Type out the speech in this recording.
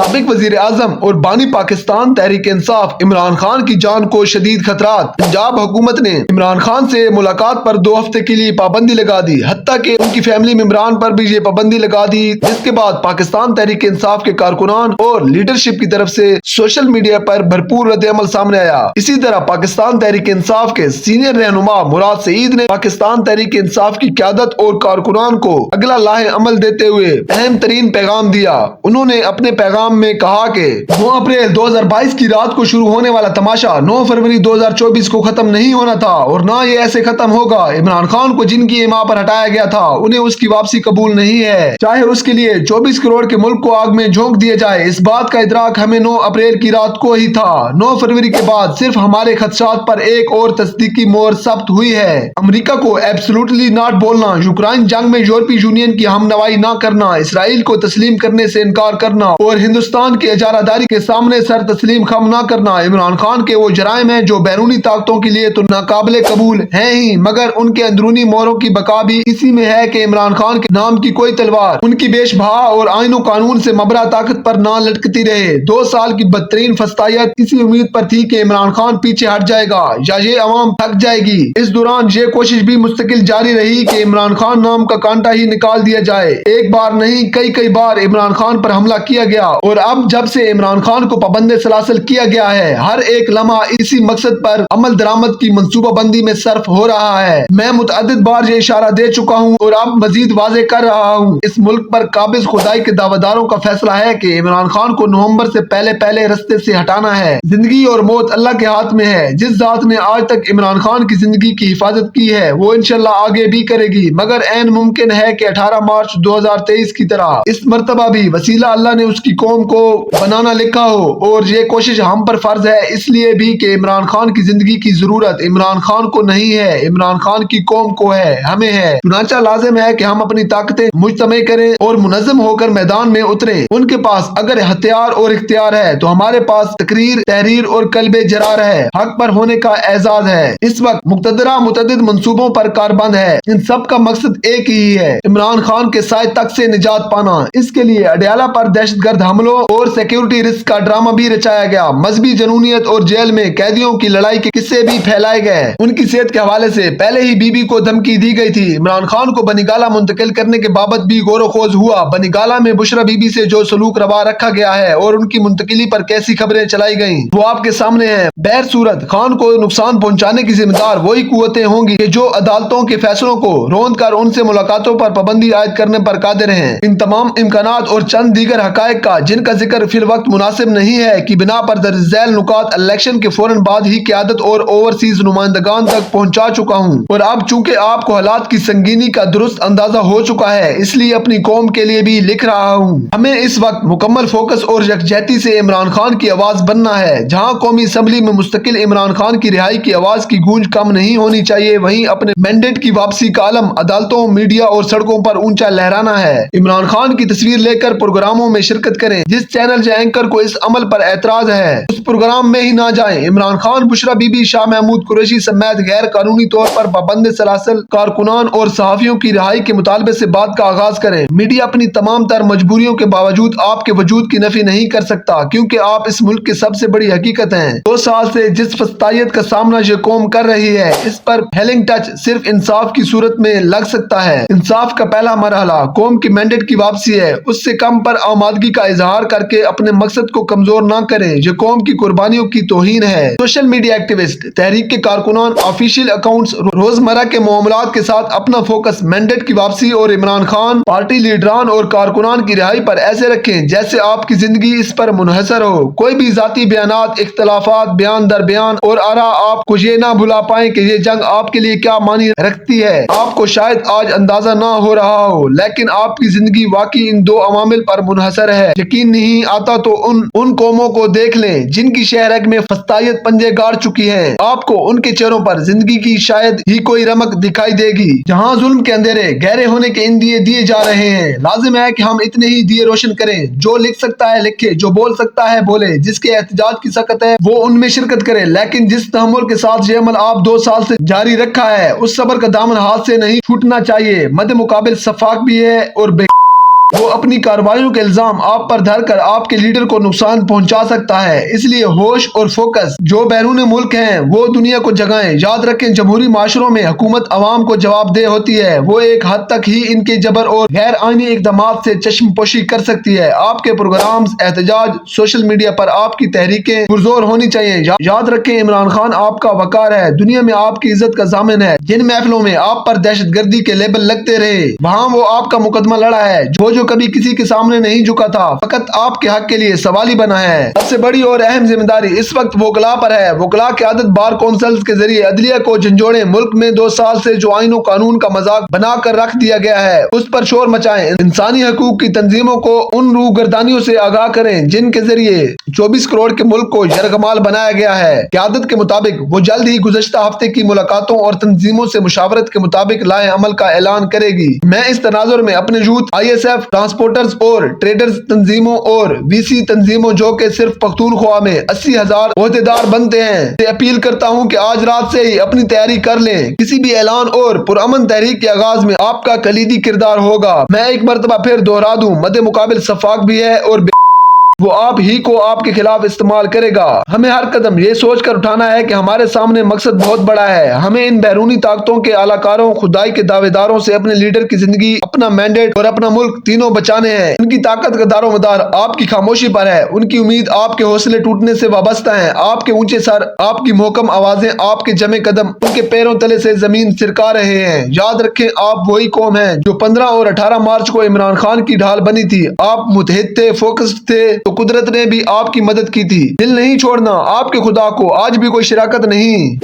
سابق وزیر اعظم اور بانی پاکستان تحریک انصاف عمران خان کی جان کو شدید خطرات۔ پنجاب حکومت نے عمران خان سے ملاقات پر 2 ہفتے کے لیے پابندی لگا دی، حتیٰ کہ ان کی فیملی ممبران پر بھی یہ پابندی لگا دی، جس کے بعد پاکستان تحریک انصاف کے کارکنان اور لیڈرشپ کی طرف سے سوشل میڈیا پر بھرپور رد عمل سامنے آیا۔ اسی طرح پاکستان تحریک انصاف کے سینئر رہنما مراد سعید نے پاکستان تحریک انصاف کی قیادت اور کارکنان کو اگلا لاہ عمل دیتے ہوئے اہم ترین پیغام دیا۔ انہوں نے اپنے پیغام میں کہا کہ 9 اپریل 2022 کی رات کو شروع ہونے والا تماشا 9 فروری 2024 کو ختم نہیں ہونا تھا اور نہ یہ ایسے ختم ہوگا۔ عمران خان کو جن کی ایما پر ہٹایا گیا تھا انہیں اس کی واپسی قبول نہیں ہے، چاہے اس کے لیے 24 کروڑ کے ملک کو آگ میں جھونک دیا جائے۔ اس بات کا ادراک ہمیں 9 اپریل کی رات کو ہی تھا۔ 9 فروری کے بعد صرف ہمارے خدشات پر ایک اور تصدیقی مہر ثبت ہوئی ہے۔ امریکہ کو ایبسولوٹلی ناٹ بولنا، یوکرائن جنگ میں یورپی یونین کی ہم نوائی نہ کرنا، اسرائیل کو تسلیم کرنے سے انکار کرنا اور ہندوستان کی اجارہ داری کے سامنے سر تسلیم خم نہ کرنا عمران خان کے وہ جرائم ہیں جو بیرونی طاقتوں کے لیے تو ناقابل قبول ہیں ہی، مگر ان کے اندرونی موروں کی بقا بھی اسی میں ہے کہ عمران خان کے نام کی کوئی تلوار ان کی بیش بہا اور آئین و قانون سے مبرا طاقت پر نہ لٹکتی رہے۔ 2 سال کی بدترین فسطائیت اسی امید پر تھی کہ عمران خان پیچھے ہٹ جائے گا یا یہ عوام تھک جائے گی۔ اس دوران یہ کوشش بھی مستقل جاری رہی کہ عمران خان نام کا کانٹا ہی نکال دیا جائے۔ ایک بار نہیں کئی بار عمران خان پر حملہ کیا گیا اور اب جب سے عمران خان کو پابند سلاسل کیا گیا ہے، ہر ایک لمحہ اسی مقصد پر عمل درآمد کی منصوبہ بندی میں صرف ہو رہا ہے۔ میں متعدد بار یہ اشارہ دے چکا ہوں اور اب مزید واضح کر رہا ہوں، اس ملک پر قابض خدائی کے دعویداروں کا فیصلہ ہے کہ عمران خان کو نومبر سے پہلے رستے سے ہٹانا ہے۔ زندگی اور موت اللہ کے ہاتھ میں ہے۔ جس ذات نے آج تک عمران خان کی زندگی کی حفاظت کی ہے وہ انشاءاللہ آگے بھی کرے گی، مگر عین ممکن ہے کہ 18 مارچ 2023 کی طرح اس مرتبہ بھی وسیلہ اللہ نے اس کی قوم کو بنانا لکھا ہو، اور یہ کوشش ہم پر فرض ہے اس لیے بھی کہ عمران خان کی زندگی کی ضرورت عمران خان کو نہیں ہے، عمران خان کی قوم کو ہے، ہمیں ہے۔ چنانچہ لازم ہے کہ ہم اپنی طاقتیں مجتمع کریں اور منظم ہو کر میدان میں اتریں۔ ان کے پاس اگر ہتھیار اور اختیار ہے تو ہمارے پاس تقریر، تحریر اور قلب جرار ہے، حق پر ہونے کا اعزاز ہے۔ اس وقت مقتدرہ متعدد منصوبوں پر کاربند ہے، ان سب کا مقصد ایک ہی ہے، عمران خان کے سائے تک سے نجات پانا۔ اس کے لیے اڈیالہ پر دہشت گرد حملوں اور سیکیورٹی رسک کا ڈرامہ بھی رچایا گیا، مذہبی جنونیت اور جیل میں قیدیوں کی لڑائی کے قصے بھی پھیلائے گئے۔ ان کی صحت کے حوالے سے پہلے ہی بی بی کو دھمکی دی گئی تھی۔ عمران خان کو بنی گالہ منتقل کرنے کے بابت بھی غور و خوض ہوا۔ بنی گالہ میں بشرا بی بی سے جو سلوک روا رکھا گیا ہے اور ان کی منتقلی پر کیسی خبریں چلائی گئیں وہ آپ کے سامنے ہیں۔ بہرصورت خان کو نقصان پہنچانے کی ذمہ دار وہی قوتیں ہوں گی کہ جو عدالتوں کے فیصلوں کو روند کر ان سے ملاقاتوں پر پابندی عائد کرنے پر قادر ہیں۔ ان تمام امکانات اور چند دیگر حقائق کا جن کا ذکر فی الوقت مناسب نہیں ہے کی بنا پر درج ذیل نکات الیکشن کے فوراً بعد ہی قیادت اور اوورسیز نمائندگان تک پہنچا چکا ہوں، اور اب چونکہ آپ کو حالات کی سنگینی کا درست اندازہ ہو چکا ہے اس لیے اپنی قوم کے لیے بھی لکھ رہا ہوں۔ ہمیں اس وقت مکمل فوکس اور یکجہتی سے عمران خان کی آواز بننا ہے۔ جہاں قومی اسمبلی میں مستقل عمران خان کی رہائی کی آواز کی گونج کم نہیں ہونی چاہیے، وہیں اپنے مینڈیٹ کی واپسی کا علم عدالتوں، میڈیا اور سڑکوں پر اونچا لہرانا ہے۔ عمران خان کی تصویر لے کر پروگراموں میں شرکت کریں۔ جس چینل یا اینکر کو اس عمل پر اعتراض ہے اس پروگرام میں ہی نہ جائیں۔ عمران خان، بشرا بی بی، شاہ محمود قریشی سمیت غیر قانونی طور پر پابند سلاسل کارکنان اور صحافیوں کی رہائی کے مطالبے سے بات کا آغاز کریں۔ میڈیا اپنی تمام تر مجبوریوں کے باوجود آپ کے وجود کی نفی نہیں کر سکتا، کیونکہ آپ اس ملک کی سب سے بڑی حقیقت ہیں۔ 2 سال سے جس فسطائیت کا سامنا یہ قوم کر رہی ہے اس پر ہیلنگ ٹچ صرف انصاف کی صورت میں لگ سکتا ہے۔ انصاف کا پہلا مرحلہ قوم کی مینڈیٹ کی واپسی ہے، اس سے کم پر آمادگی کا اظہار کر کے اپنے مقصد کو کمزور نہ کریں، یہ قوم کی قربانیوں کی توہین ہے۔ سوشل میڈیا ایکٹیوسٹ، تحریک کے کارکنان، آفیشیل اکاؤنٹس روزمرہ کے معاملات کے ساتھ اپنا فوکس مینڈیٹ کی واپسی اور عمران خان، پارٹی لیڈران اور کارکنان کی رہائی پر ایسے رکھیں جیسے آپ کی زندگی اس پر منحصر ہو۔ کوئی بھی ذاتی بیانات، اختلافات، بیان در بیان اور آراء آپ کو یہ نہ بھلا پائیں کہ یہ جنگ آپ کے لیے کیا معنی رکھتی ہے۔ آپ کو شاید آج اندازہ نہ ہو رہا ہو لیکن آپ کی زندگی واقعی ان 2 عوامل پر منحصر ہے۔ یقین نہیں آتا تو ان قوموں کو دیکھ لیں جن کی شہ رگ میں فسطائیت پنجے گاڑ چکی ہے۔ آپ کو ان کے چہروں پر زندگی کی شاید ہی کوئی رمق دکھائی دے گی۔ جہاں ظلم کے اندھیرے گہرے ہونے کے اندیے دیے جا رہے ہیں، لازم ہے کہ ہم اتنے ہی دیے روشن کریں۔ جو لکھ سکتا ہے لکھے، جو بول سکتا ہے بولے، جس کے احتجاج کی سکت ہے وہ ان میں شرکت کرے، لیکن جس تحمل کے ساتھ یہ عمل آپ 2 سال سے جاری رکھا ہے اس صبر کا دامن ہاتھ سے نہیں چھوٹنا چاہیے۔ مد مقابل شفاق بھی ہے اور وہ اپنی کارروائیوں کے الزام آپ پر دھر کر آپ کے لیڈر کو نقصان پہنچا سکتا ہے، اس لیے ہوش اور فوکس۔ جو بیرون ملک ہیں وہ دنیا کو جگائیں۔ یاد رکھیں جمہوری معاشروں میں حکومت عوام کو جواب دہ ہوتی ہے، وہ ایک حد تک ہی ان کے جبر اور غیر آئینی اقدامات سے چشم پوشی کر سکتی ہے۔ آپ کے پروگرامز، احتجاج، سوشل میڈیا پر آپ کی تحریکیں پرزور ہونی چاہیے۔ یاد رکھیں عمران خان آپ کا وقار ہے، دنیا میں آپ کی عزت کا ضامن ہے۔ جن محفلوں میں آپ پر دہشت گردی کے لیبل لگتے رہے وہاں وہ آپ کا مقدمہ لڑا ہے، جو کبھی کسی کے سامنے نہیں جھکا تھا، فقط آپ کے حق کے لیے سوالی بنا ہے۔ سب سے بڑی اور اہم ذمہ داری اس وقت وکلاء پر ہے۔ وکلاء قیادت بار کونسلز کے ذریعے عدلیہ کو جھنجھوڑیں۔ ملک میں 2 سال سے جو آئین و قانون کا مذاق بنا کر رکھ دیا گیا ہے اس پر شور مچائیں۔ انسانی حقوق کی تنظیموں کو ان روگردانیوں سے آگاہ کریں جن کے ذریعے 24 کروڑ کے ملک کو یرغمال بنایا گیا ہے۔ قیادت کے مطابق وہ جلد ہی گزشتہ ہفتے کی ملاقاتوں اور تنظیموں سے مشاورت کے مطابق لائحہ عمل کا اعلان کرے گی۔ میں اس تناظر میں اپنے یوتھ، ISF، ٹرانسپورٹرز اور ٹریڈرز تنظیموں اور VC تنظیموں جو کہ صرف پختونخوا میں 80,000 عہدیدار بنتے ہیں سے اپیل کرتا ہوں کہ آج رات سے ہی اپنی تیاری کر لیں۔ کسی بھی اعلان اور پرامن تحریک کے آغاز میں آپ کا کلیدی کردار ہوگا۔ میں ایک مرتبہ پھر دوہرا دوں، مد مقابل شفاق بھی ہے اور وہ آپ ہی کو آپ کے خلاف استعمال کرے گا۔ ہمیں ہر قدم یہ سوچ کر اٹھانا ہے کہ ہمارے سامنے مقصد بہت بڑا ہے۔ ہمیں ان بیرونی طاقتوں کے اعلی کاروں، خدائی کے دعوے داروں سے اپنے لیڈر کی زندگی، اپنا مینڈیٹ اور اپنا ملک تینوں بچانے ہیں۔ ان کی طاقت کا دار و مدار آپ کی خاموشی پر ہے، ان کی امید آپ کے حوصلے ٹوٹنے سے وابستہ ہیں۔ آپ کے اونچے سر، آپ کی محکم آوازیں، آپ کے جمع قدم ان کے پیروں تلے سے زمین سرکا رہے ہیں۔ یاد رکھیں آپ وہی قوم ہیں جو 15 اور 18 مارچ کو عمران خان کی ڈھال بنی تھی۔ آپ متحد تھے، فوکسڈ تھے تو قدرت نے بھی آپ کی مدد کی تھی۔ دل نہیں چھوڑنا، آپ کے خدا کو آج بھی کوئی شراکت نہیں۔